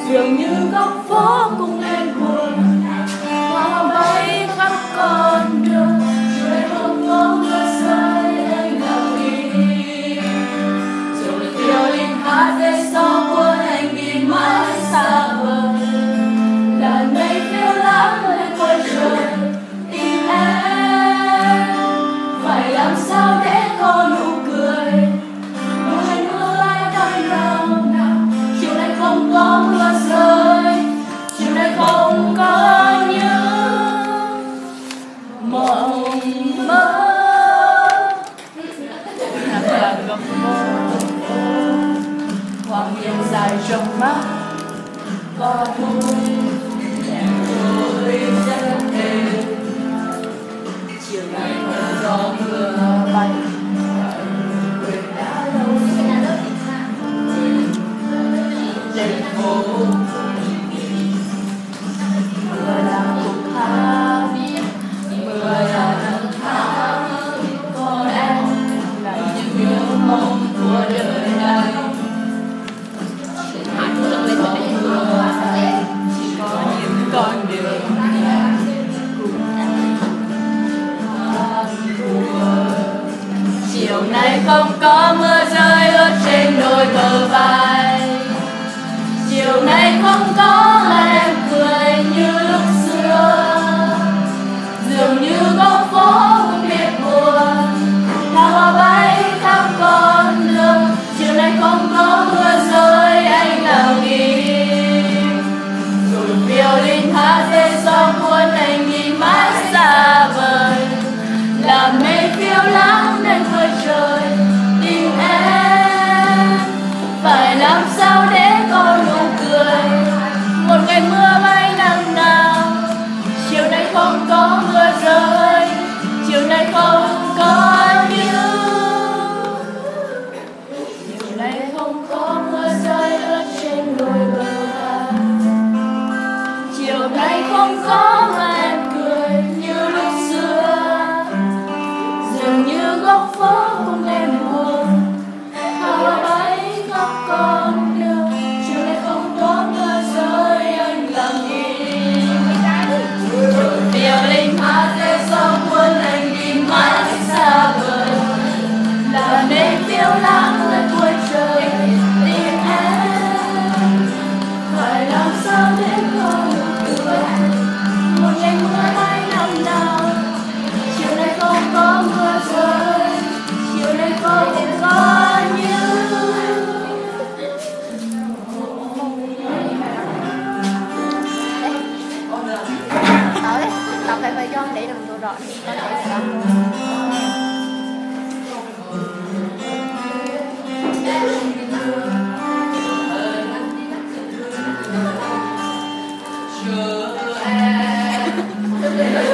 dường như góc phố cũng lên buồn, hoa bay khắp con đường, rồi không có mưa rơi anh lặng đi, rồi violin hát về sau cuốn anh đi mãi xa vời, đàn mây phiêu lãng lên quay trời tìm em, phải làm sao để có nụ cười. Mưa mưa lại đang nào nào, chiều nay không có mưa rơi, chiều nay không có những mộng mơ. Hoàng hiên dài trong mắt có vui em vui rất êm, chiều nay không gió mưa bay đã lâu lên phố mưa là cuộc hát, mưa là năm tháng, còn em là những nhớ mong của đời anh. Chỉ có những con đường chiều nay không có mưa rơi ướt trên đôi bờ vai, chiều nay không có em cười như lúc xưa, dường như góc phố cũng biết buồn, hoa bay khắp con đường, chiều nay không có mưa rơi anh lặng im, rồi violin hát về gió cuốn anh đi mãi xa vời, làm mây phiêu lãng lên khơi trời tìm em, phải làm sao để có nụ cười. Một ngày mưa bay nắng nào, chiều nay không có mưa rơi, chiều nay không có chiều nay không có mưa rơi ướt trên đôi bờ vai, chiều nay không có em cười như lúc xưa, dường như góc phố cũng em buồn, hoa bay khắp con đường, chiều nay không có mưa rơi anh lặng im, rồi violin hát về sau cuốn anh đi mãi xa vời, là mây phiêu lãng lên cuối trời tìm em, phải làm sao để có nụ cười. Một ngày mưa bay năm nào, chiều nay không có mưa rơi, chiều nay không có những tới tập lại bài cho để làm đồ rõ con để chờ em